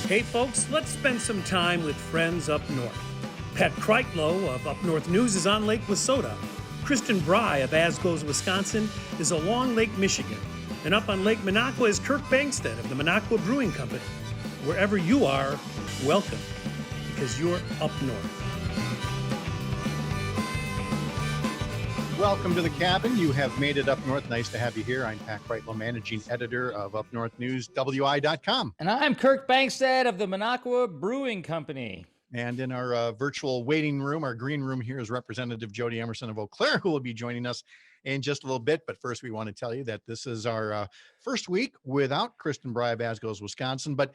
Hey folks, let's spend some time with friends up north. Pat Kreitlow of Up North News is on Lake Wissota. Kristen Bry of Asgoes, Wisconsin is along Lake Michigan. And up on Lake Minocqua is Kirk Bangstead of the Minocqua Brewing Company. Wherever you are, welcome, because you're up north. Welcome to the cabin. You have made it up north. Nice to have you here. I'm Pat Kreitlow, managing editor of Up North News, WI.com. And I'm Kirk Bangstead of the Minocqua Brewing Company. And in our virtual waiting room, our green room here, is Representative Jodi Emerson of Eau Claire, who will be joining us in just a little bit. But first, we want to tell you that this is our first week without Kristen Bry of Asgoes, Wisconsin. But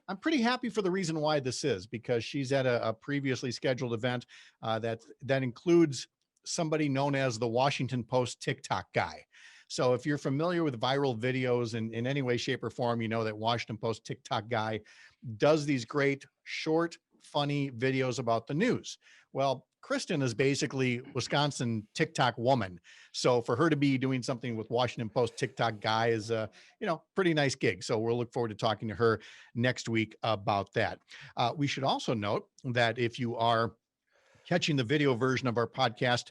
I'm pretty happy for the reason why this is, because she's at a previously scheduled event that includes somebody known as the Washington Post TikTok guy. So if you're familiar with viral videos in any way, shape, or form, you know that Washington Post TikTok guy does these great, short, funny videos about the news. Well, Kristen is basically Wisconsin TikTok woman. So for her to be doing something with Washington Post TikTok guy is a, pretty nice gig. So we'll look forward to talking to her next week about that. We should also note that if you are catching the video version of our podcast,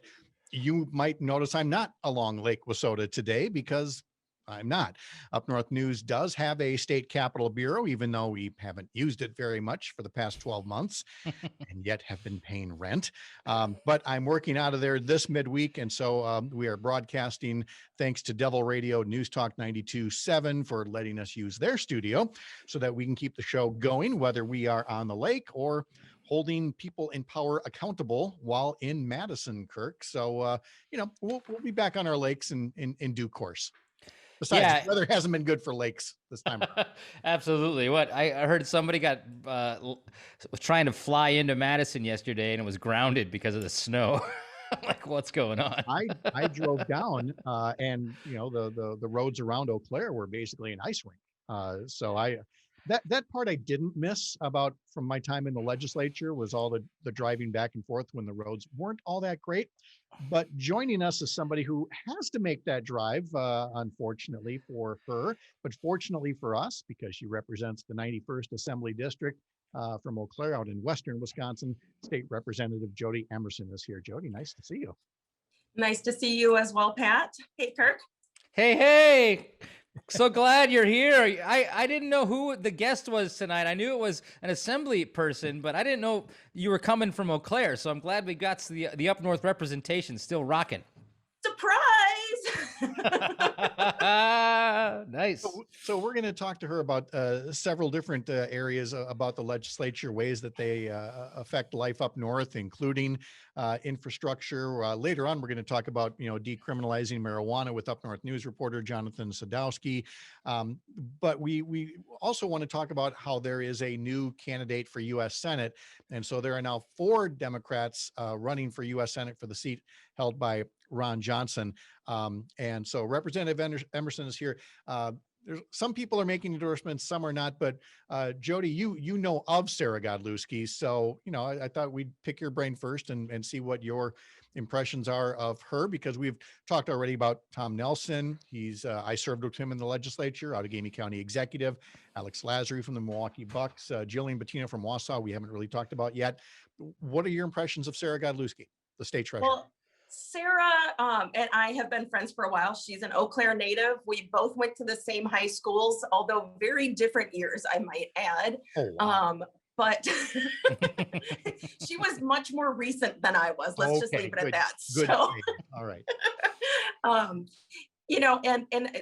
you might notice I'm not along Lake Wissota today, because I'm not. Up North News does have a state capitol bureau, even though we haven't used it very much for the past 12 months and yet have been paying rent. But I'm working out of there this midweek. And so we are broadcasting thanks to Devil Radio News Talk 92.7 for letting us use their studio so that we can keep the show going, whether we are on the lake or holding people in power accountable while in Madison, Kirk. So, we'll be back on our lakes in due course. Besides, the weather hasn't been good for lakes this time. Absolutely. What I heard, somebody was trying to fly into Madison yesterday and it was grounded because of the snow. I'm like, what's going on? I drove down and the roads around Eau Claire were basically an ice rink. So that part I didn't miss about from my time in the legislature was all the driving back and forth when the roads weren't all that great. But joining us is somebody who has to make that drive, unfortunately for her, but fortunately for us, because she represents the 91st Assembly District from Eau Claire out in western Wisconsin. State Representative Jodi Emerson is here. Jodi, nice to see you. Nice to see you as well, Pat. Hey, Kirk. Hey. So glad you're here. I didn't know who the guest was tonight. I knew it was an assembly person, but I didn't know you were coming from Eau Claire. So I'm glad we got the up north representation still rocking. Surprise! Nice. So we're going to talk to her about several different areas about the legislature, ways that they affect life up north, including infrastructure. Later on, we're going to talk about decriminalizing marijuana with Up North News reporter Jonathan Sadowski. But we also want to talk about how there is a new candidate for U.S. Senate, and so there are now 4 Democrats running for U.S. Senate for the seat held by Ron Johnson. And so Representative Emerson is here. There's some people are making endorsements, some are not, but Jodi, you know of Sarah Godlewski. So, I thought we'd pick your brain first and see what your impressions are of her, because we've talked already about Tom Nelson. I served with him in the legislature, Outagamie County Executive, Alex Lazary from the Milwaukee Bucks, Jillian Bettino from Wausau, we haven't really talked about yet. What are your impressions of Sarah Godlewski, the state treasurer? Well, Sarah and I have been friends for a while. She's an Eau Claire native. We both went to the same high schools, although very different years, I might add. Oh, wow. But she was much more recent than I was. Let's just leave it at that. Good. So, all right. And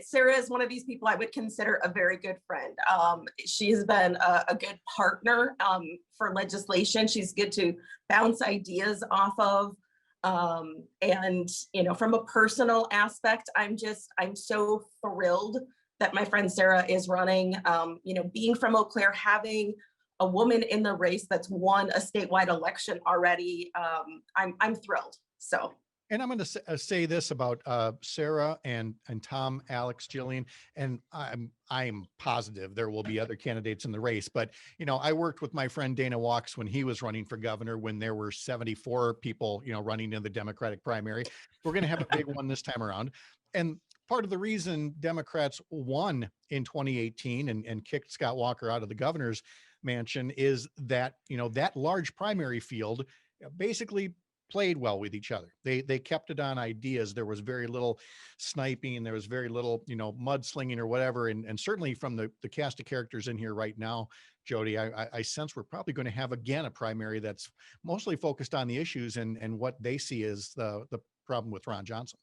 Sarah is one of these people I would consider a very good friend. She's been a good partner for legislation. She's good to bounce ideas off of. And from a personal aspect, I'm so thrilled that my friend Sarah is running. Being from Eau Claire, having a woman in the race that's won a statewide election already, I'm thrilled. So. And I'm going to say this about Sarah and Tom, Alex, Jillian, and I'm positive there will be other candidates in the race. But, I worked with my friend Dana Walks when he was running for governor, when there were 74 people, running in the Democratic primary. We're going to have a big one this time around. And part of the reason Democrats won in 2018 and kicked Scott Walker out of the governor's mansion is that, that large primary field basically played well with each other. They kept it on ideas. There was very little sniping. There was very little, mudslinging or whatever. And certainly from the cast of characters in here right now, Jodi, I sense we're probably going to have again a primary that's mostly focused on the issues and what they see as the problem with Ron Johnson.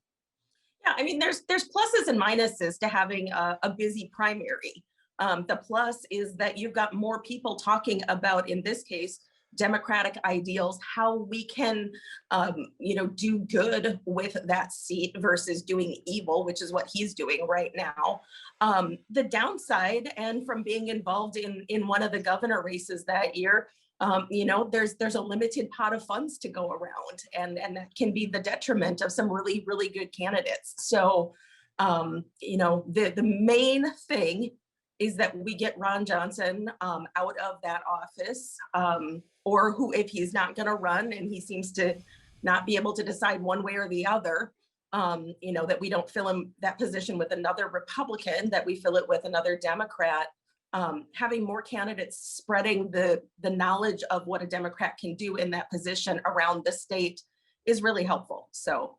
Yeah, I mean, there's pluses and minuses to having a busy primary. The plus is that you've got more people talking about, in this case, democratic ideals, how we can, do good with that seat versus doing evil, which is what he's doing right now. The downside, and from being involved in one of the governor races that year, there's a limited pot of funds to go around, and that can be the detriment of some really, really good candidates. So, the main thing is that we get Ron Johnson out of that office, or who, if he's not going to run and he seems to not be able to decide one way or the other, that we don't fill that position with another Republican, that we fill it with another Democrat. Having more candidates spreading the knowledge of what a Democrat can do in that position around the state is really helpful. So.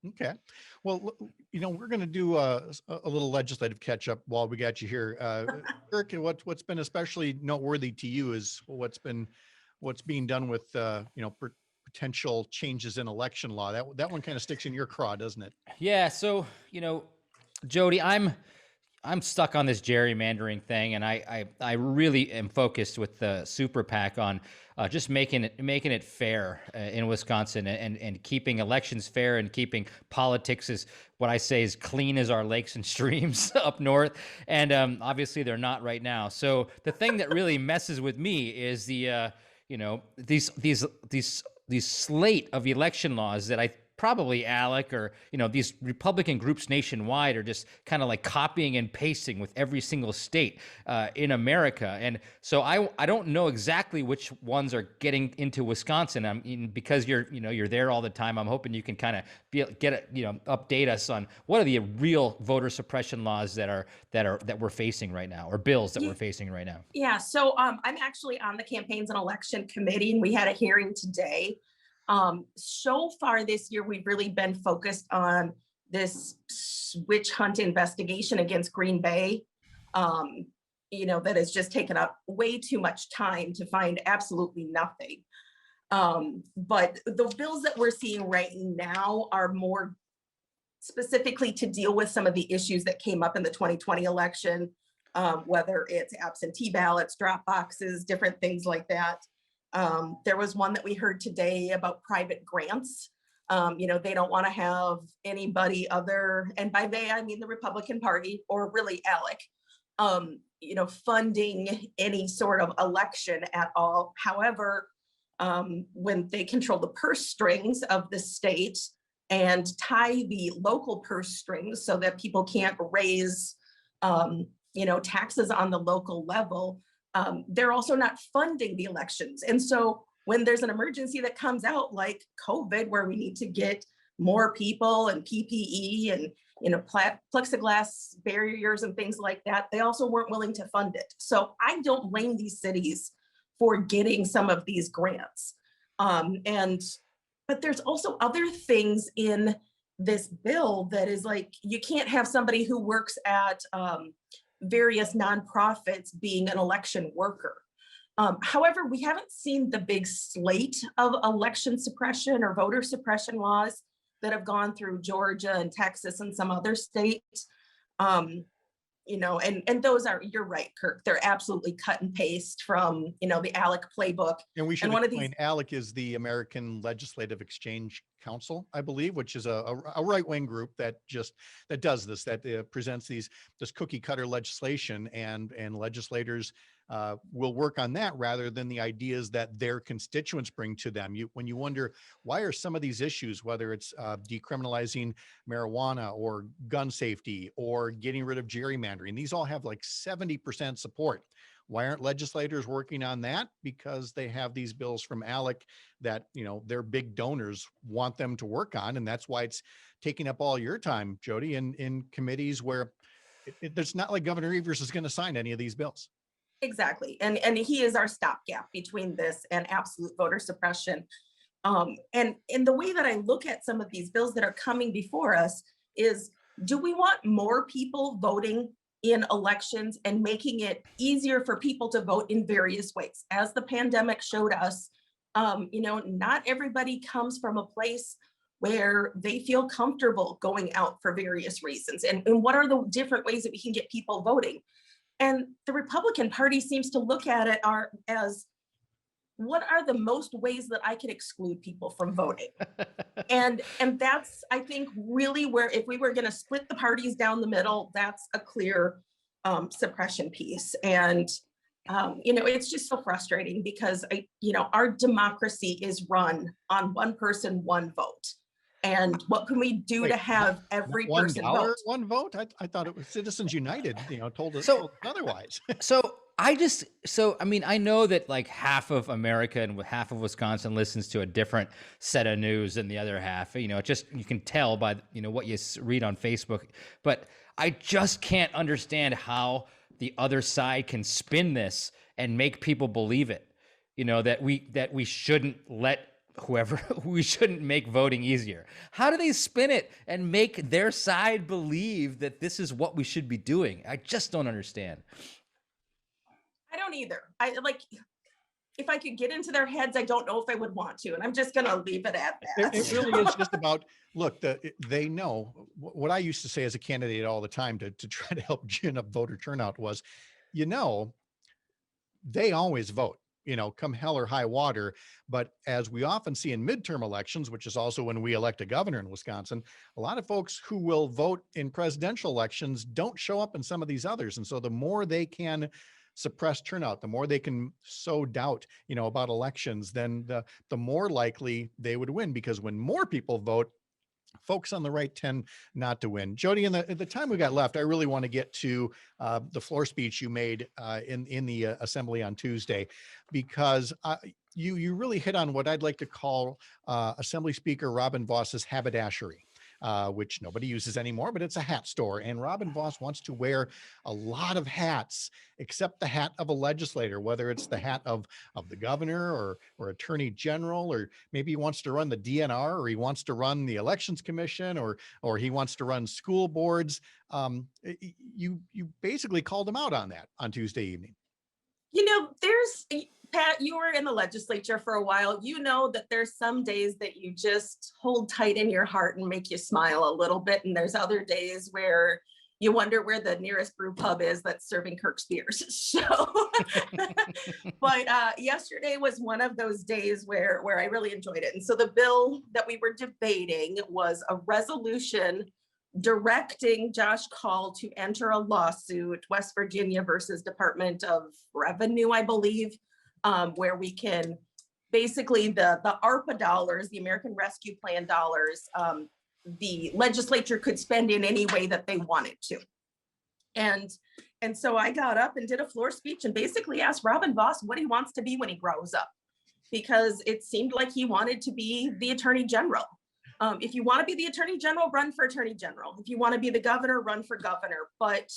Okay. Well, we're going to do a little legislative catch up while we got you here. Kirk, what's been especially noteworthy to you is what's being done with, potential changes in election law. That one kind of sticks in your craw, doesn't it? Yeah. So, Jodi, I'm stuck on this gerrymandering thing, and I really am focused with the super PAC on just making it fair in Wisconsin and keeping elections fair and keeping politics as what I say is clean as our lakes and streams up north. And obviously they're not right now. So the thing that really messes with me is the these slate of election laws that I probably Alec or, these Republican groups nationwide are just kind of like copying and pasting with every single state in America. And so I don't know exactly which ones are getting into Wisconsin. Because you're there all the time. I'm hoping you can kind of update us on what are the real voter suppression laws that we're facing right now, or bills that we're facing right now. Yeah. So I'm actually on the Campaigns and Election Committee, and we had a hearing today. So far this year, we've really been focused on this witch hunt investigation against Green Bay, that has just taken up way too much time to find absolutely nothing. But the bills that we're seeing right now are more specifically to deal with some of the issues that came up in the 2020 election, whether it's absentee ballots, drop boxes, different things like that. There was one that we heard today about private grants. They don't want to have anybody other, and by they, I mean the Republican Party, or really Alec, funding any sort of election at all. However, when they control the purse strings of the state and tie the local purse strings so that people can't raise, taxes on the local level, they're also not funding the elections. And so when there's an emergency that comes out like COVID, where we need to get more people and PPE and, plexiglass barriers and things like that, they also weren't willing to fund it. So I don't blame these cities for getting some of these grants. But there's also other things in this bill that is like, you can't have somebody who works at, various nonprofits being an election worker. However, we haven't seen the big slate of election suppression or voter suppression laws that have gone through Georgia and Texas and some other states. And those are, you're right, Kirk, they're absolutely cut and paste from, the ALEC playbook. And we should explain, ALEC is the American Legislative Exchange Council, I believe, which is a right-wing group that does this, that presents this cookie cutter legislation, and legislators will work on that rather than the ideas that their constituents bring to them. When you wonder, why are some of these issues, whether it's decriminalizing marijuana or gun safety or getting rid of gerrymandering, these all have like 70% support. Why aren't legislators working on that? Because they have these bills from ALEC that, their big donors want them to work on. And that's why it's taking up all your time, Jodi, in committees where it's not like Governor Evers is going to sign any of these bills. Exactly. And he is our stopgap between this and absolute voter suppression. And in the way that I look at some of these bills that are coming before us is, do we want more people voting in elections and making it easier for people to vote in various ways? As the pandemic showed us, not everybody comes from a place where they feel comfortable going out for various reasons. And what are the different ways that we can get people voting? And the Republican Party seems to look at it as, what are the most ways that I can exclude people from voting? and that's, I think, really where, if we were going to split the parties down the middle, that's a clear suppression piece. And it's just so frustrating because our democracy is run on one person, one vote. And what can we do to have every person vote? One vote? I thought it was Citizens United, told us otherwise. I know that like half of America and half of Wisconsin listens to a different set of news than the other half. You can tell by, what you read on Facebook. But I just can't understand how the other side can spin this and make people believe it. That we shouldn't we shouldn't make voting easier. How do they spin it and make their side believe that this is what we should be doing? I just don't understand. I don't either. If I could get into their heads, I don't know if I would want to, and I'm just going to leave it at that. It really is just about, look, they know what I used to say as a candidate all the time to try to help gin up voter turnout was, they always vote. Come hell or high water. But as we often see in midterm elections, which is also when we elect a governor in Wisconsin, a lot of folks who will vote in presidential elections don't show up in some of these others. And so the more they can suppress turnout, the more they can sow doubt, about elections, then the more likely they would win, because when more people vote, folks on the right tend not to win. Jodi, in the time we got left, I really want to get to the floor speech you made in the assembly on Tuesday, because you really hit on what I'd like to call Assembly Speaker Robin Vos's haberdashery. Which nobody uses anymore, but it's a hat store. And Robin Vos wants to wear a lot of hats, except the hat of a legislator, whether it's the hat of the governor or attorney general, or maybe he wants to run the DNR, or he wants to run the elections commission, or he wants to run school boards. You basically called him out on that on Tuesday evening. Pat, you were in the legislature for a while. That there's some days that you just hold tight in your heart and make you smile a little bit. And there's other days where you wonder where the nearest brew pub is that's serving Kirk's beers. So, but yesterday was one of those days where I really enjoyed it. And so the bill that we were debating was a resolution directing Josh Call to enter a lawsuit, West Virginia versus Department of Revenue, I believe, where we can basically the ARPA dollars, the American Rescue Plan dollars, the legislature could spend in any way that they wanted to. And so I got up and did a floor speech and basically asked Robin Vos what he wants to be when he grows up, because it seemed like he wanted to be the attorney general. If you want to be the attorney general, run for attorney general. If you want to be the governor, run for governor. But,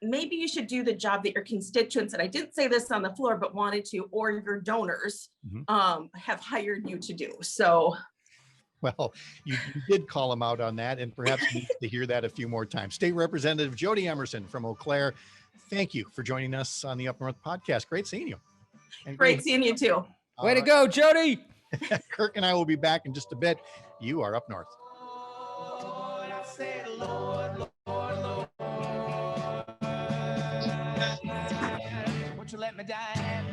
maybe you should do the job that your constituents, and I didn't say this on the floor, but wanted to, or your donors have hired you to do. So. Well, you did call him out on that, and perhaps you need to hear that a few more times. State Representative Jodi Emerson from Eau Claire, thank you for joining us on the Up North podcast. Great seeing you. And great seeing you too. Way to go, Jodi. Kirk and I will be back in just a bit. You are Up North. Won't you let me die?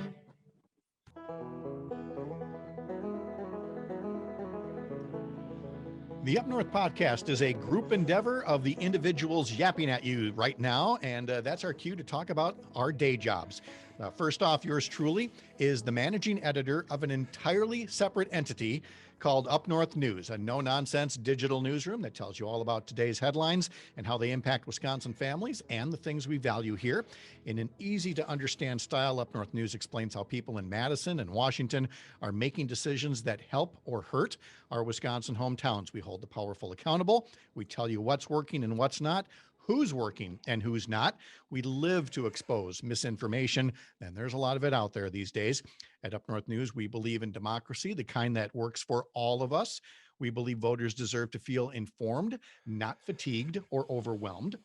The Up North podcast is a group endeavor of the individuals yapping at you right now, and that's our cue to talk about our day jobs. First off, yours truly is the managing editor of an entirely separate entity called Up North News, a no-nonsense digital newsroom that tells you all about today's headlines and how they impact Wisconsin families and the things we value here. In an easy-to-understand style, Up North News explains how people in Madison and Washington are making decisions that help or hurt our Wisconsin hometowns. We hold the powerful accountable. We tell you what's working and what's not, who's working and who's not. We live to expose misinformation, and there's a lot of it out there these days. At Up North News, we believe in democracy, the kind that works for all of us. We believe voters deserve to feel informed, not fatigued or overwhelmed.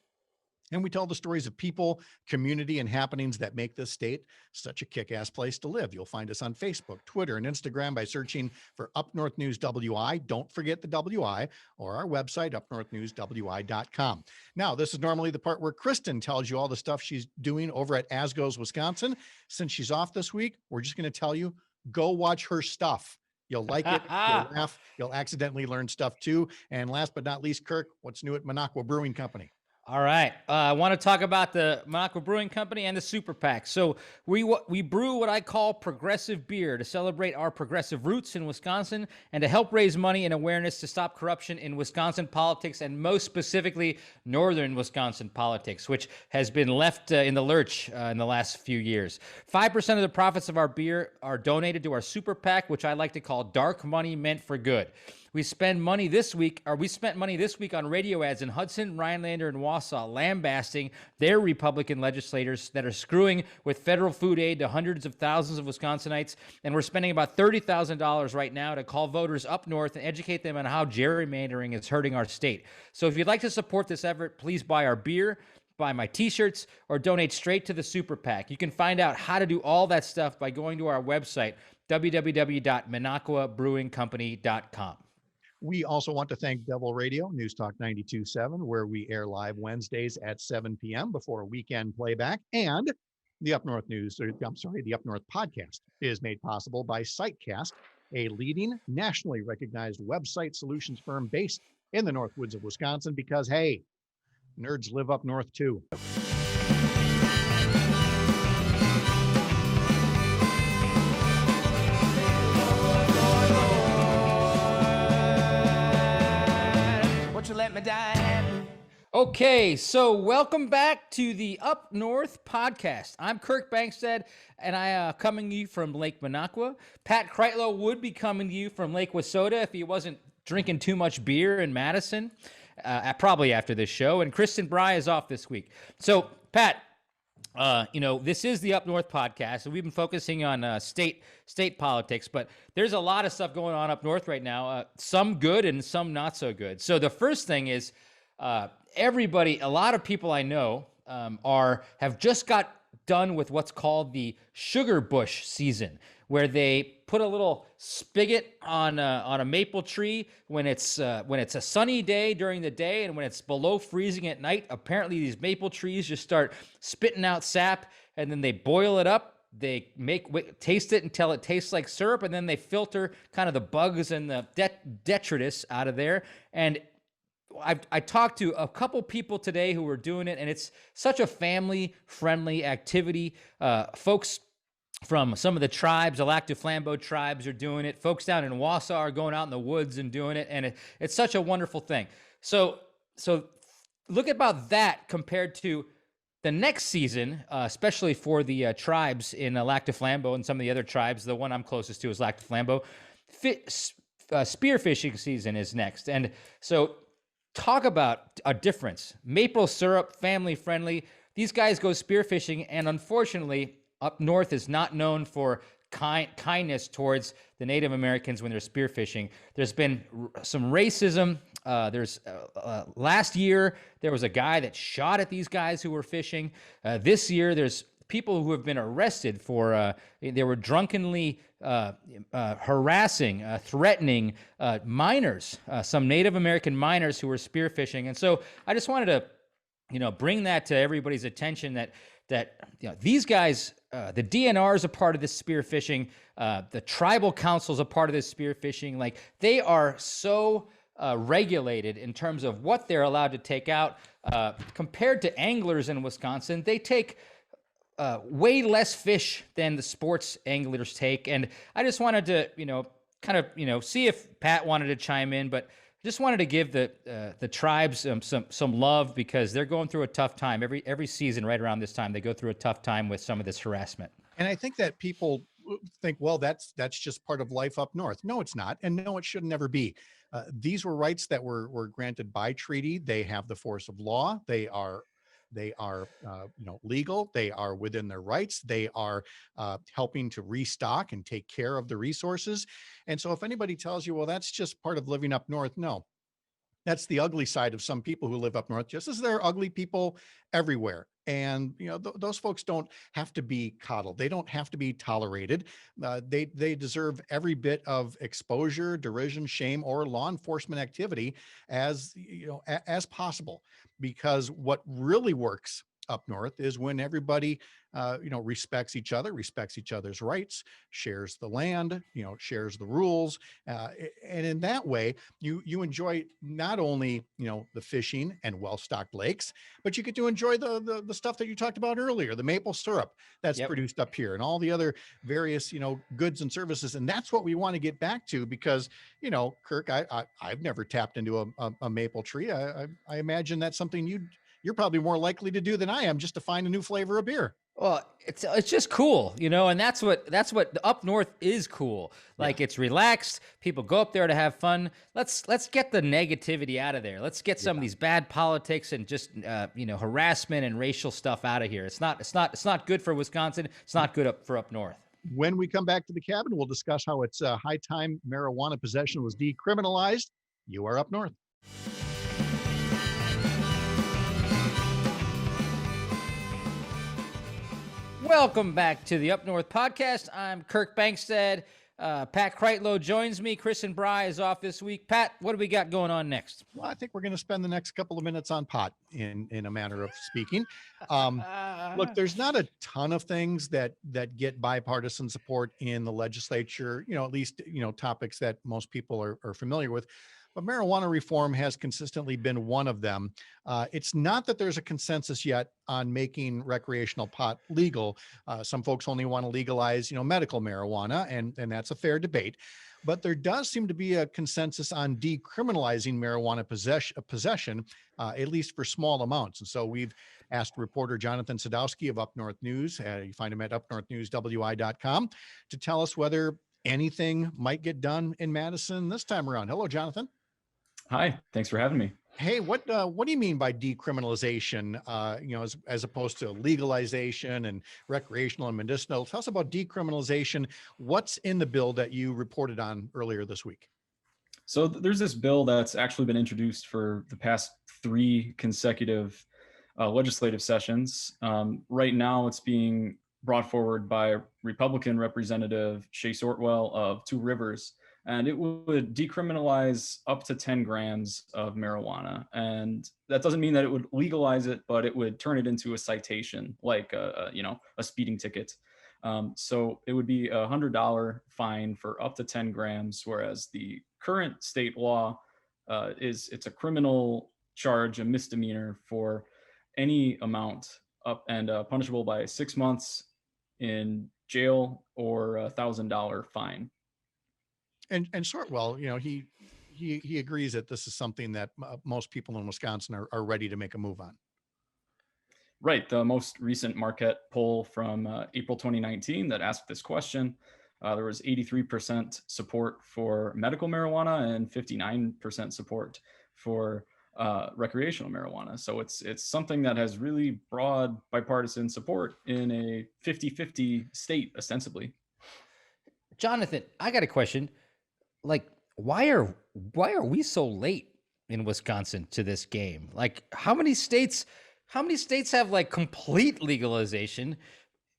And we tell the stories of people, community, and happenings that make this state such a kick-ass place to live. You'll find us on Facebook, Twitter, and Instagram by searching for Up North News WI. Don't forget the WI, or our website, upnorthnewswi.com. Now, this is normally the part where Kristen tells you all the stuff she's doing over at Asgo's, Wisconsin. Since she's off this week, we're just going to tell you, go watch her stuff. You'll like it, you'll laugh, you'll accidentally learn stuff too. And last but not least, Kirk, what's new at Minocqua Brewing Company? All right. I want to talk about the Minocqua Brewing Company and the Super PAC. So we brew what I call progressive beer to celebrate our progressive roots in Wisconsin and to help raise money and awareness to stop corruption in Wisconsin politics, and most specifically northern Wisconsin politics, which has been left in the lurch in the last few years. 5% of the profits of our beer are donated to our Super PAC, which I like to call dark money meant for good. We spent money this week on radio ads in Hudson, Rhinelander, and Wausau, lambasting their Republican legislators that are screwing with federal food aid to hundreds of thousands of Wisconsinites. And we're spending about $30,000 right now to call voters up north and educate them on how gerrymandering is hurting our state. So if you'd like to support this effort, please buy our beer, buy my t-shirts, or donate straight to the Super PAC. You can find out how to do all that stuff by going to our website, www.minocquabrewingcompany.com. We also want to thank Devil Radio, News Talk 92.7, where we air live Wednesdays at 7 p.m. before weekend playback. And the Up North the Up North podcast is made possible by Sitecast, a leading nationally recognized website solutions firm based in the Northwoods of Wisconsin, because, hey, nerds live up north too. Let me die. Okay, so welcome back to the Up North podcast. I'm Kirk Bankstead, and I coming to you from Lake Minocqua. Pat Kreitlow would be coming to you from Lake Wissota if he wasn't drinking too much beer in Madison, probably after this show. And Kristen Bry is off this week. So, Pat, this is the Up North podcast, and we've been focusing on state politics, but there's a lot of stuff going on up north right now, some good and some not so good. So the first thing is a lot of people I know have just got done with what's called the sugar bush season, where they put a little spigot on a maple tree when it's a sunny day during the day, and when it's below freezing at night. Apparently, these maple trees just start spitting out sap, and then they boil it up. They taste it until it tastes like syrup, and then they filter kind of the bugs and the detritus out of there. And I talked to a couple people today who were doing it, and it's such a family-friendly activity. Folks from some of the tribes, the Lac du Flambeau tribes, are doing it. Folks down in Wausau are going out in the woods and doing it, and it's such a wonderful thing. So look about that compared to the next season, especially for the tribes in Lac du Flambeau and some of the other tribes. The one I'm closest to is Lac du Flambeau. Spearfishing season is next, and so talk about a difference. Maple syrup, family friendly. These guys go spearfishing, and unfortunately, up north is not known for kindness towards the Native Americans when they're spearfishing. There's been some racism. Last year, there was a guy that shot at these guys who were fishing. This year, there's people who have been arrested for, they were drunkenly harassing, threatening miners, some Native American miners who were spearfishing. And so I just wanted to, bring that to everybody's attention that these guys, the DNR is a part of this spearfishing. The tribal council is a part of this spearfishing. Like, they are so regulated in terms of what they're allowed to take out. Compared to anglers in Wisconsin, they take way less fish than the sports anglers take. And I just wanted to, kind of, see if Pat wanted to chime in, but just wanted to give the tribes some love because they're going through a tough time every season. Right around this time, they go through a tough time with some of this harassment. And I think that people think, well, that's just part of life up north. No, it's not, and no, it should never be. These were rights that were granted by treaty. They have the force of law. They are legal. They are within their rights. They are helping to restock and take care of the resources. And so if anybody tells you, well, that's just part of living up north, no, that's the ugly side of some people who live up north, just as there are ugly people everywhere. And those folks don't have to be coddled. They don't have to be tolerated. They deserve every bit of exposure, derision, shame, or law enforcement activity as possible. Because what really works up north is when everybody respects each other, respects each other's rights, shares the land, shares the rules, and in that way you enjoy not only the fishing and well-stocked lakes, but you get to enjoy the stuff that you talked about earlier, the maple syrup that's produced up here and all the other various goods and services. And that's what we want to get back to, because Kirk, I've never tapped into a maple tree. I imagine that's something you're probably more likely to do than I am, just to find a new flavor of beer. Well, it's just cool, and that's what up north is cool. Like, it's relaxed. People go up there to have fun. Let's get the negativity out of there. Let's get some of these bad politics and just harassment and racial stuff out of here. It's not good for Wisconsin. It's not good for up north. When we come back to the cabin, we'll discuss how it's high time marijuana possession was decriminalized. You are up north. Welcome back to the Up North podcast. I'm Kirk Bankstead. Pat Kreitlow joins me. Kristen Bry is off this week. Pat, what do we got going on next? Well, I think we're going to spend the next couple of minutes on pot, in a manner of speaking. Look, there's not a ton of things that get bipartisan support in the legislature, at least, topics that most people are familiar with. But marijuana reform has consistently been one of them. It's not that there's a consensus yet on making recreational pot legal. Some folks only want to legalize, medical marijuana, and that's a fair debate. But there does seem to be a consensus on decriminalizing marijuana possession, at least for small amounts. And so we've asked reporter Jonathan Sadowski of Up North News, you find him at upnorthnewswi.com, to tell us whether anything might get done in Madison this time around. Hello, Jonathan. Hi, thanks for having me. Hey, what do you mean by decriminalization, as opposed to legalization and recreational and medicinal? Tell us about decriminalization. What's in the bill that you reported on earlier this week? So there's this bill that's actually been introduced for the past 3 consecutive legislative sessions. Right now, it's being brought forward by Republican Representative Shea Sortwell of Two Rivers, and it would decriminalize up to 10 grams of marijuana. And that doesn't mean that it would legalize it, but it would turn it into a citation, like a speeding ticket. So it would be a $100 fine for up to 10 grams, whereas the current state law it's a criminal charge, a misdemeanor for any amount up and punishable by 6 months in jail or $1,000 fine. And Sortwell, he agrees that this is something that most people in Wisconsin are ready to make a move on. Right. The most recent Marquette poll from April 2019 that asked this question, there was 83% support for medical marijuana and 59% support for recreational marijuana. So it's something that has really broad bipartisan support in a 50-50 state, ostensibly. Jonathan, I got a question. Like, why are we so late in Wisconsin to this game? Like, how many states have like complete legalization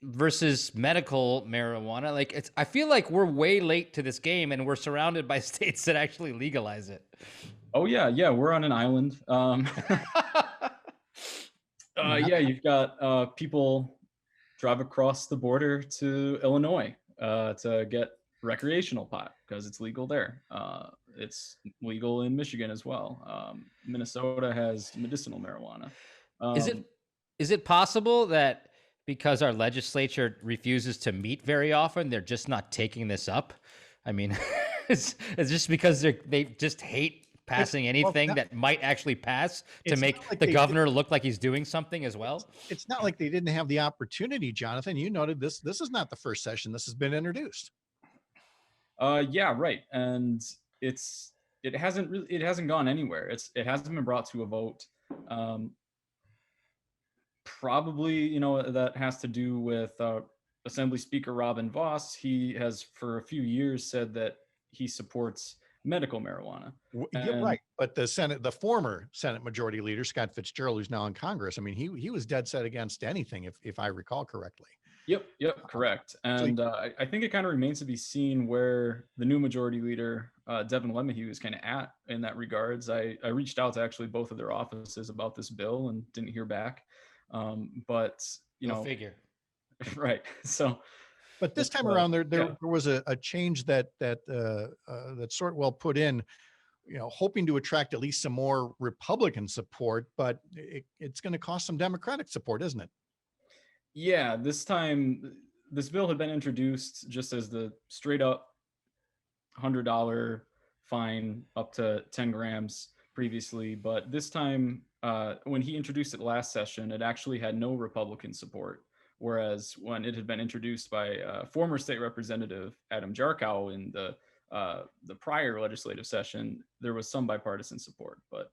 versus medical marijuana? Like, I feel like we're way late to this game, and we're surrounded by states that actually legalize it. Oh yeah, we're on an island. You've got people drive across the border to Illinois to get recreational pot because it's legal there. It's legal in Michigan as well. Minnesota has medicinal marijuana. Is it possible that because our legislature refuses to meet very often, they're just not taking this up? I mean, It's just because they just hate passing anything that might actually pass to it's make not like the they governor look like he's doing something as well. it's not like they didn't have the opportunity, Jonathan. You noted this. This is not the first session this has been introduced. Yeah, right. And it hasn't gone anywhere. It hasn't been brought to a vote. Probably, that has to do with Assembly Speaker Robin Vos. He has for a few years said that he supports medical marijuana. Yeah, right. But the former Senate Majority Leader, Scott Fitzgerald, who's now in Congress, I mean, he was dead set against anything, if I recall correctly. Yep, correct. And I think it kind of remains to be seen where the new Majority Leader, Devin LeMahieu, is kind of at in that regards. I reached out to actually both of their offices about this bill and didn't hear back. But Go figure. Right. So, but this time around, there was a change that Sortwell put in, hoping to attract at least some more Republican support, but it's going to cost some Democratic support, isn't it? Yeah, this time this bill had been introduced just as the straight up $100 fine up to 10 grams previously, but this time when he introduced it last session, it actually had no Republican support. Whereas when it had been introduced by former state representative Adam Jarkow in the prior legislative session, there was some bipartisan support. But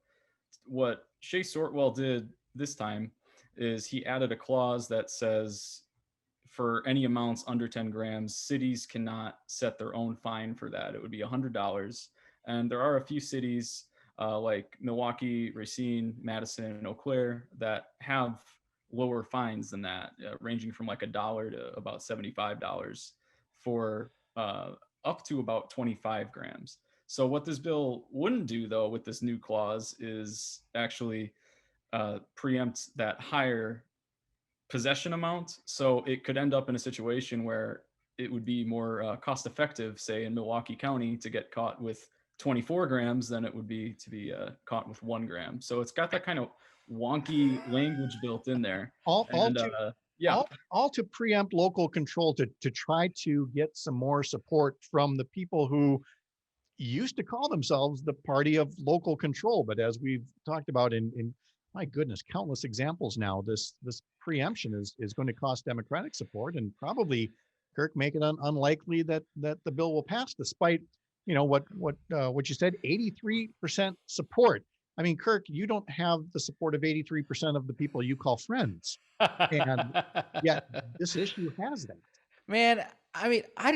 what Shea Sortwell did this time is he added a clause that says for any amounts under 10 grams, cities cannot set their own fine for that. It would be $100. And there are a few cities like Milwaukee, Racine, Madison, and Eau Claire that have lower fines than that, ranging from like $1 to about $75 for up to about 25 grams. So what this bill wouldn't do, though, with this new clause is actually preempt that higher possession amount. So it could end up in a situation where it would be more cost effective, say in Milwaukee County, to get caught with 24 grams than it would be to be caught with 1 gram. So it's got that kind of wonky language built in there. All to preempt local control, to try to get some more support from the people who used to call themselves the party of local control. But as we've talked about in my goodness, countless examples now, this preemption is going to cost Democratic support, and probably, Kirk, make it unlikely that the bill will pass, despite what you said, 83% support. I mean, Kirk, you don't have the support of 83% of the people you call friends, and yet this issue has that. Man, I mean, I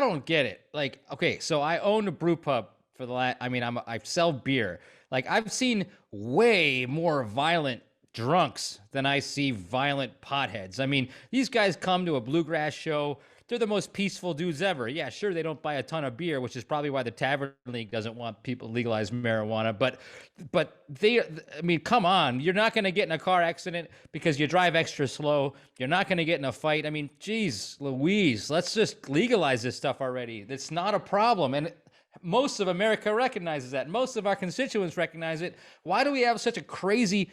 don't get it. Like, okay, so I own a brew pub for the last, I sell beer. Like, I've seen way more violent drunks than I see violent potheads. I mean, these guys come to a bluegrass show. They're the most peaceful dudes ever. Yeah, sure, they don't buy a ton of beer, which is probably why the Tavern League doesn't want people to legalize marijuana. But come on. You're not going to get in a car accident because you drive extra slow. You're not going to get in a fight. I mean, geez, Louise, let's just legalize this stuff already. It's not a problem. And most of America recognizes that. Most of our constituents recognize it. Why do we have such a crazy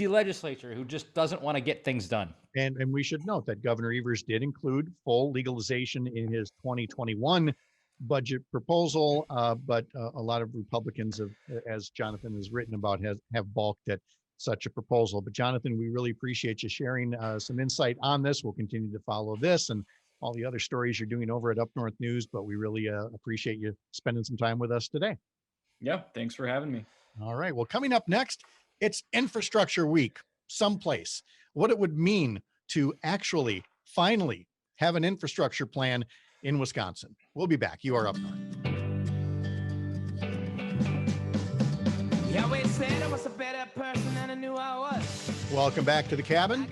legislature who just doesn't want to get things done? And we should note that Governor Evers did include full legalization in his 2021 budget proposal, but a lot of Republicans have, as Jonathan has written about, have balked at such a proposal. But Jonathan, we really appreciate you sharing some insight on this. We'll continue to follow this and all the other stories you're doing over at Up North News, but we really appreciate you spending some time with us today. Yeah, thanks for having me. All right. Well, coming up next, it's Infrastructure Week someplace. What it would mean to actually, finally have an infrastructure plan in Wisconsin. We'll be back. You are Up North. You always said I was a better person than I knew I was. Welcome back to the cabin.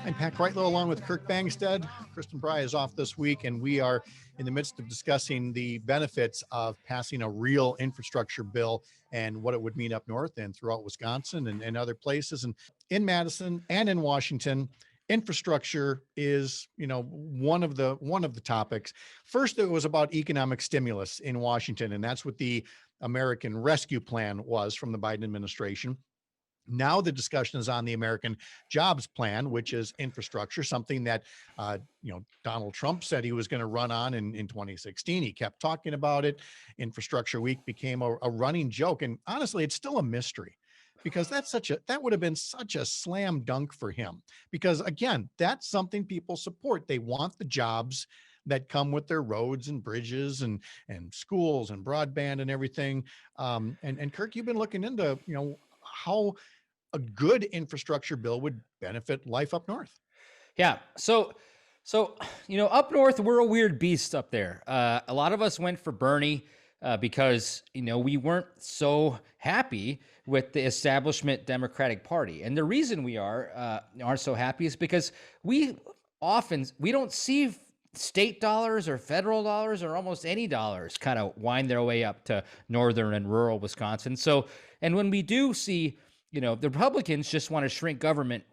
I'm Pat Kreitlow along with Kirk Bangstead. Kristen Bry is off this week, and we are in the midst of discussing the benefits of passing a real infrastructure bill and what it would mean up north and throughout Wisconsin and other places. And in Madison and in Washington, infrastructure is, one of the topics. First, it was about economic stimulus in Washington, and that's what the American Rescue Plan was from the Biden administration. Now the discussion is on the American Jobs Plan, which is infrastructure, something that Donald Trump said he was going to run on in 2016. He kept talking about it. Infrastructure Week became a running joke, and honestly, it's still a mystery because that would have been such a slam dunk for him. Because again, that's something people support. They want the jobs that come with their roads and bridges and schools and broadband and everything. And Kirk, you've been looking into how a good infrastructure bill would benefit life up north. Yeah. So up north, we're a weird beast up there. A lot of us went for Bernie because we weren't so happy with the establishment Democratic Party, and the reason we aren't so happy is because we don't see state dollars or federal dollars or almost any dollars kind of wind their way up to northern and rural Wisconsin. So, and when we do see the Republicans just want to shrink government,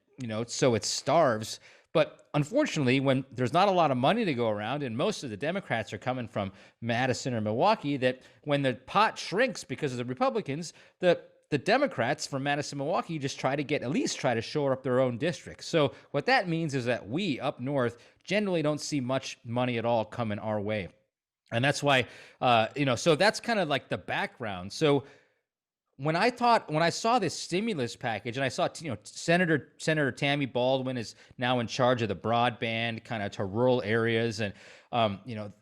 so it starves. But unfortunately, when there's not a lot of money to go around, and most of the Democrats are coming from Madison or Milwaukee, that when the pot shrinks because of the Republicans, the Democrats from Madison, Milwaukee just try to shore up their own districts. So what that means is that we up north generally don't see much money at all coming our way. And that's why, so that's kind of like the background. So when I saw this stimulus package, and I saw, Senator Tammy Baldwin is now in charge of the broadband kind of to rural areas. And,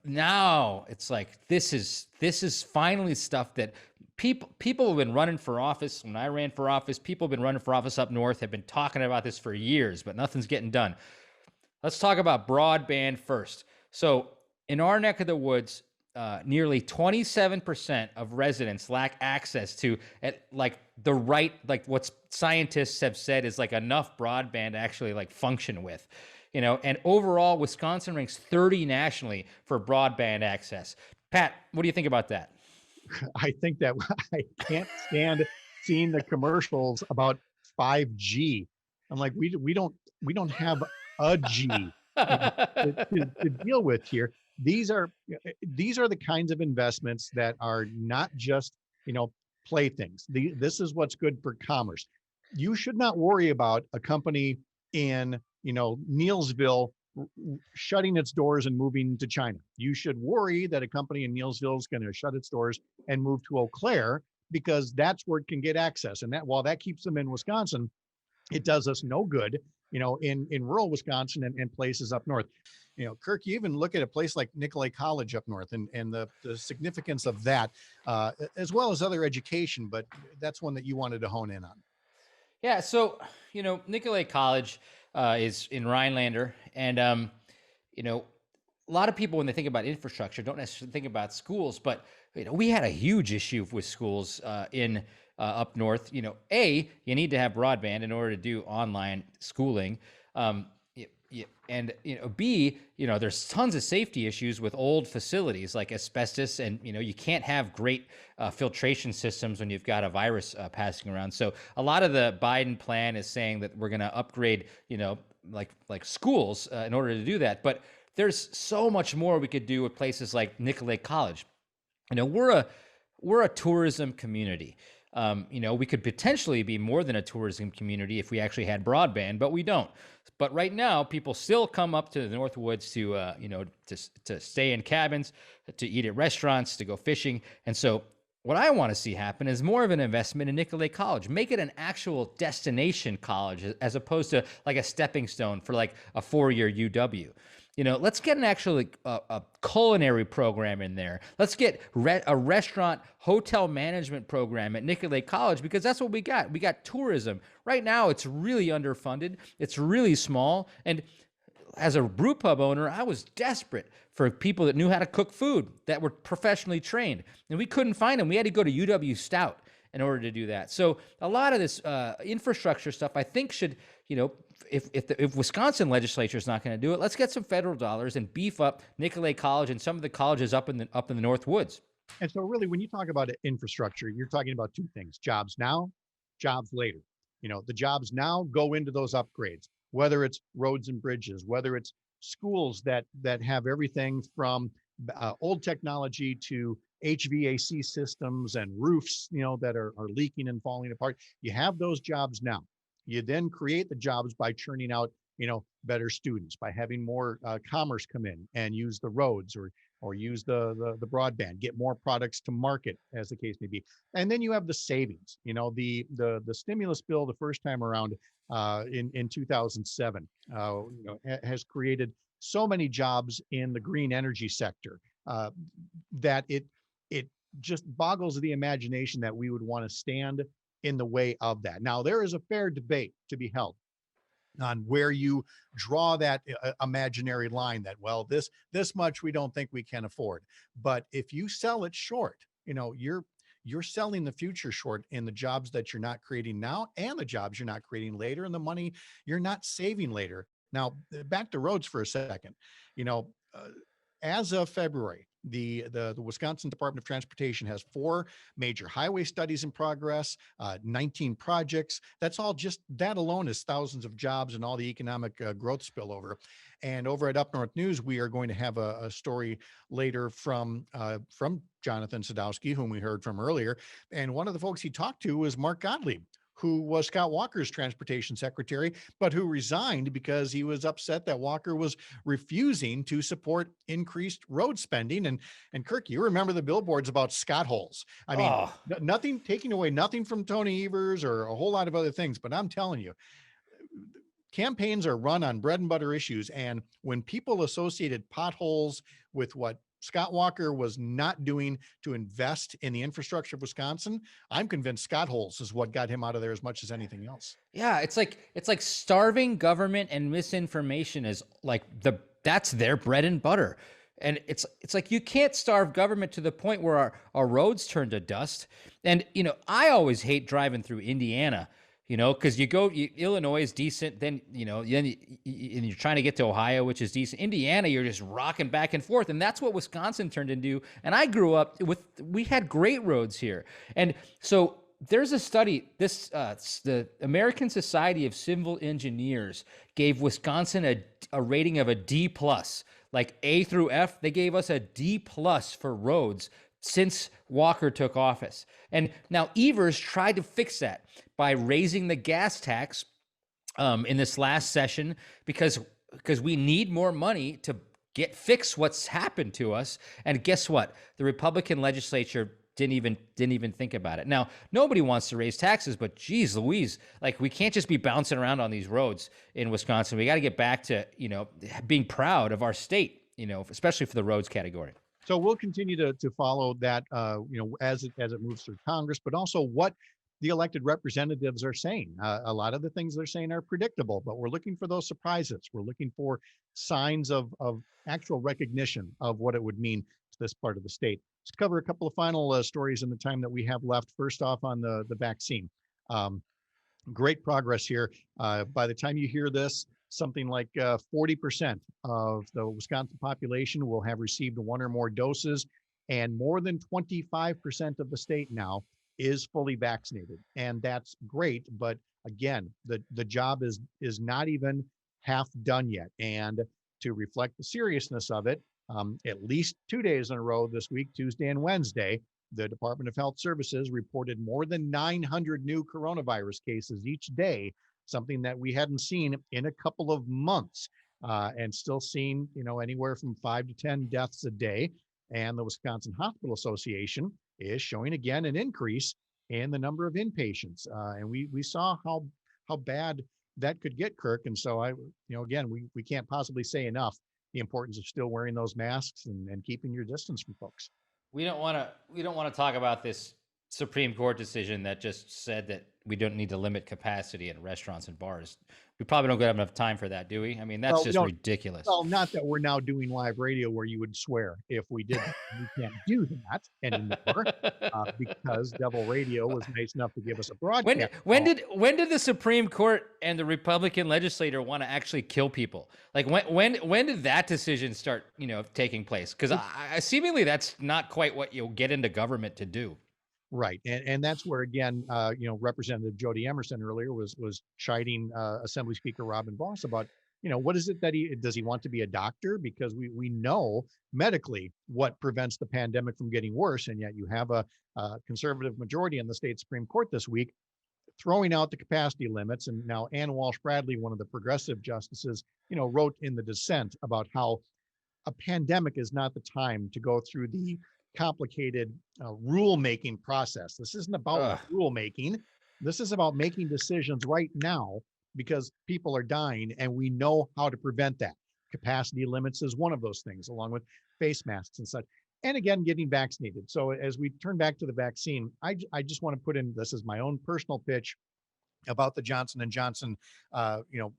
now it's like, this is finally stuff that people have been running for office. When I ran for office, people have been running for office up north, have been talking about this for years, but nothing's getting done. Let's talk about broadband first. So in our neck of the woods, nearly 27% of residents lack access to what scientists have said is like enough broadband to actually like function with, and overall Wisconsin ranks 30 nationally for broadband access. Pat, what do you think about that? I think that I can't stand seeing the commercials about 5G. I'm like, we don't have a G to deal with here. These are the kinds of investments that are not just, playthings. This is what's good for commerce. You should not worry about a company in, Neillsville shutting its doors and moving to China. You should worry that a company in Neillsville is going to shut its doors and move to Eau Claire because that's where it can get access. And that while that keeps them in Wisconsin, it does us no good, in rural Wisconsin and places up north. Kirk, you even look at a place like Nicolet College up north and the significance of that, as well as other education, but that's one that you wanted to hone in on. Yeah, so, Nicolet College is in Rhinelander, and, a lot of people, when they think about infrastructure, don't necessarily think about schools, but, we had a huge issue with schools in up north. You need to have broadband in order to do online schooling. And B, there's tons of safety issues with old facilities like asbestos, and you can't have great filtration systems when you've got a virus passing around. So a lot of the Biden plan is saying that we're going to upgrade, like schools in order to do that. But there's so much more we could do with places like Nicolet College. We're a tourism community. We could potentially be more than a tourism community if we actually had broadband, but we don't. But right now, people still come up to the North Woods to stay in cabins, to eat at restaurants, to go fishing. And so what I want to see happen is more of an investment in Nicolet College. Make it an actual destination college as opposed to like a stepping stone for like a 4-year UW. Let's get an actual a culinary program in there. Let's get a restaurant hotel management program at Nicolet College, because that's what we got. We got tourism. Right now, it's really underfunded. It's really small. And as a brew pub owner, I was desperate for people that knew how to cook food, that were professionally trained. And we couldn't find them. We had to go to UW Stout in order to do that. So a lot of this infrastructure stuff, I think, should, if Wisconsin legislature is not going to do it, let's get some federal dollars and beef up Nicolet College and some of the colleges up in the North Woods. And so really, when you talk about infrastructure, you're talking about two things: jobs now, jobs later. The jobs now go into those upgrades, whether it's roads and bridges, whether it's schools that have everything from old technology to HVAC systems and roofs, that are leaking and falling apart. You have those jobs now. You then create the jobs by churning out, better students, by having more commerce come in and use the roads or use the broadband, get more products to market, as the case may be. And then you have the savings. The stimulus bill the first time around in 2007 has created so many jobs in the green energy sector that it just boggles the imagination that we would want to stand in the way of that. Now, there is a fair debate to be held on where you draw that imaginary line that, well, this much we don't think we can afford. But if you sell it short, you're selling the future short in the jobs that you're not creating now and the jobs you're not creating later and the money you're not saving later. Now, back to roads for a second. As of February, the Wisconsin Department of Transportation has 4 major highway studies in progress, 19 projects. That alone is thousands of jobs and all the economic growth spillover. And over at Up North News, we are going to have a story later from Jonathan Sadowski, whom we heard from earlier. And one of the folks he talked to was Mark Gottlieb, who was Scott Walker's transportation secretary, but who resigned because he was upset that Walker was refusing to support increased road spending. And Kirk, you remember the billboards about Scott holes. I mean, nothing, taking away nothing from Tony Evers or a whole lot of other things, but I'm telling you, campaigns are run on bread and butter issues. And when people associated potholes with what Scott Walker was not doing to invest in the infrastructure of Wisconsin, I'm convinced Scott holes is what got him out of there as much as anything else. Yeah, it's like starving government and misinformation is like that's their bread and butter. And it's like you can't starve government to the point where our roads turn to dust. And I always hate driving through Indiana. Because Illinois is decent, then and you're trying to get to Ohio, which is decent. Indiana, you're just rocking back and forth, and that's what Wisconsin turned into. And I grew up we had great roads here, and so there's a study. The American Society of Civil Engineers gave Wisconsin a rating of a D+, like A through F. They gave us a D+ for roads since Walker took office. And now Evers tried to fix that by raising the gas tax in this last session because we need more money to fix what's happened to us. And guess what? The Republican legislature didn't even think about it. Now, nobody wants to raise taxes, but geez Louise, like we can't just be bouncing around on these roads in Wisconsin. We got to get back to, being proud of our state, especially for the roads category. So we'll continue to follow that, as it moves through Congress, but also what the elected representatives are saying. A lot of the things they're saying are predictable, but we're looking for those surprises. We're looking for signs of actual recognition of what it would mean to this part of the state. Let's cover a couple of final stories in the time that we have left. First off, on the vaccine. Great progress here. By the time you hear this, something like 40% of the Wisconsin population will have received 1 or more doses, and more than 25% of the state now is fully vaccinated. And that's great, but again, the job is not even half done yet. And to reflect the seriousness of it, at least 2 days in a row this week, Tuesday and Wednesday, the Department of Health Services reported more than 900 new coronavirus cases each day, something that we hadn't seen in a couple of months, and still seeing, anywhere from 5 to 10 deaths a day. And the Wisconsin Hospital Association is showing again an increase in the number of inpatients. And we saw how bad that could get, Kirk. And so again, we can't possibly say enough the importance of still wearing those masks and keeping your distance from folks. We don't want to talk about this Supreme Court decision that just said that we don't need to limit capacity in restaurants and bars. We probably don't have enough time for that, do we? I mean, that's just ridiculous. Well, not that we're now doing live radio where you would swear if we did that. We can't do that anymore because Devil Radio was nice enough to give us a broadcast. When did the Supreme Court and the Republican legislator want to actually kill people? Like when did that decision start, taking place? Because seemingly that's not quite what you'll get into government to do. Right. And that's where, again, Representative Jodi Emerson earlier was chiding Assembly Speaker Robin Vos about what is it that does he want to be a doctor? Because we know medically what prevents the pandemic from getting worse. And yet you have a conservative majority in the state Supreme Court this week throwing out the capacity limits. And now Ann Walsh Bradley, one of the progressive justices, wrote in the dissent about how a pandemic is not the time to go through the complicated rule-making process. This isn't about rule-making. This is about making decisions right now because people are dying and we know how to prevent that. Capacity limits is one of those things, along with face masks and such. And again, getting vaccinated. So as we turn back to the vaccine, I just want to put in, this is my own personal pitch about the Johnson & Johnson,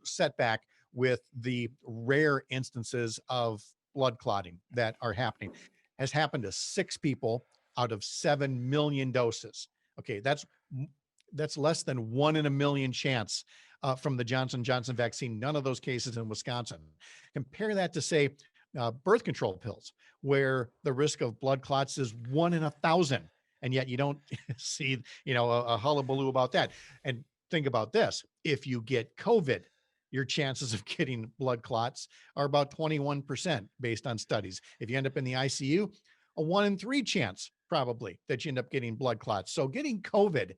setback with the rare instances of blood clotting that are happening. Has happened to 6 people out of 7 million doses. Okay, that's less than 1 in a million chance from the Johnson & Johnson vaccine. None of those cases in Wisconsin. Compare that to, say, birth control pills, where the risk of blood clots is 1 in 1,000, and yet you don't see, a hullabaloo about that. And think about this: if you get COVID, your chances of getting blood clots are about 21% based on studies. If you end up in the ICU, a 1 in 3 chance probably that you end up getting blood clots. So getting COVID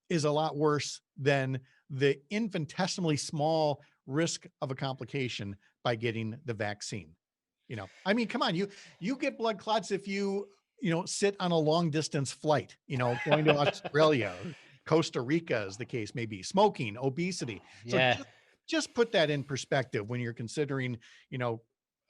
is a lot worse than the infinitesimally small risk of a complication by getting the vaccine. Come on, you get blood clots if you sit on a long distance flight, going to Australia, Costa Rica, as the case may be, smoking, obesity. Yeah. So just put that in perspective when you're considering,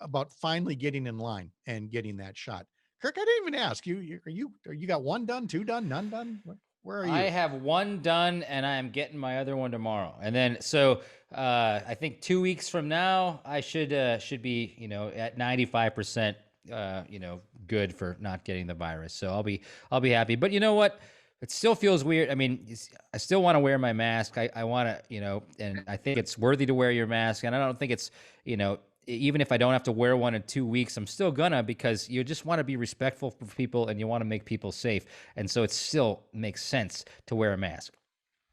about finally getting in line and getting that shot. Kirk, I didn't even ask you, you got 1 done, 2 done, none done? Where are you? I have 1 done and I am getting my other one tomorrow. And then, so I think 2 weeks from now, I should be, at 95%, good for not getting the virus. So I'll be happy. But you know what? It still feels weird. I mean, I still want to wear my mask. I want to, and I think it's worthy to wear your mask. And I don't think it's, even if I don't have to wear one in 2 weeks, I'm still gonna, because you just want to be respectful for people and you want to make people safe. And so it still makes sense to wear a mask.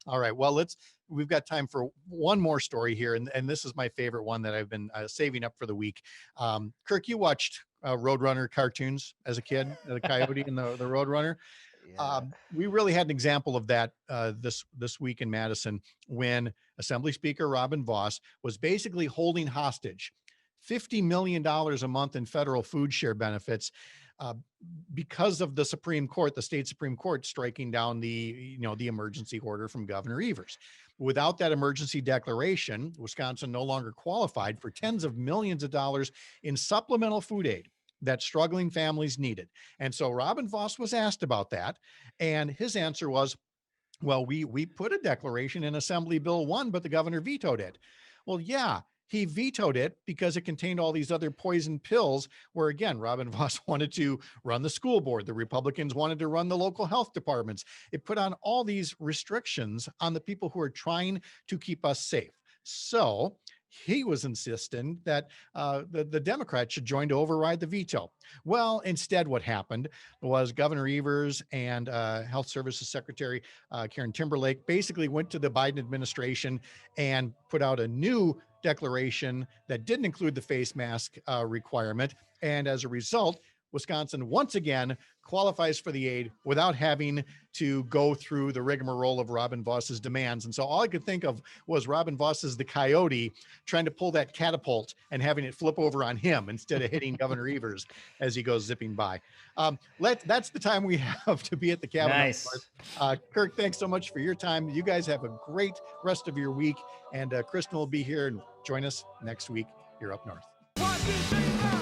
All right. Well, we've got time for one more story here. And this is my favorite one that I've been saving up for the week. Kirk, you watched Roadrunner cartoons as a kid, the Coyote and the Roadrunner. Yeah. We really had an example of that this week in Madison, when Assembly Speaker Robin Vos was basically holding hostage $50 million a month in federal food share benefits because of the Supreme Court, the state Supreme Court, striking down the emergency order from Governor Evers. Without that emergency declaration, Wisconsin no longer qualified for tens of millions of dollars in supplemental food aid that struggling families needed. And so Robin Vos was asked about that, and his answer was, well, we put a declaration in Assembly Bill 1, but the governor vetoed it. Well, yeah, he vetoed it because it contained all these other poison pills where, again, Robin Vos wanted to run the school board. The Republicans wanted to run the local health departments. It put on all these restrictions on the people who are trying to keep us safe. So he was insisting that the Democrats should join to override the veto. Well, instead, what happened was Governor Evers and Health Services Secretary Karen Timberlake basically went to the Biden administration and put out a new declaration that didn't include the face mask requirement. And as a result, Wisconsin once again qualifies for the aid without having to go through the rigmarole of Robin Vos's demands. And so all I could think of was Robin Vos as the Coyote trying to pull that catapult and having it flip over on him instead of hitting Governor Evers as he goes zipping by. That's the time we have to be at the Capitol. Nice. Kirk, thanks so much for your time. You guys have a great rest of your week, and Kristen will be here and join us next week here up north. 1, 2, 3, 4.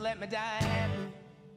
Let me die.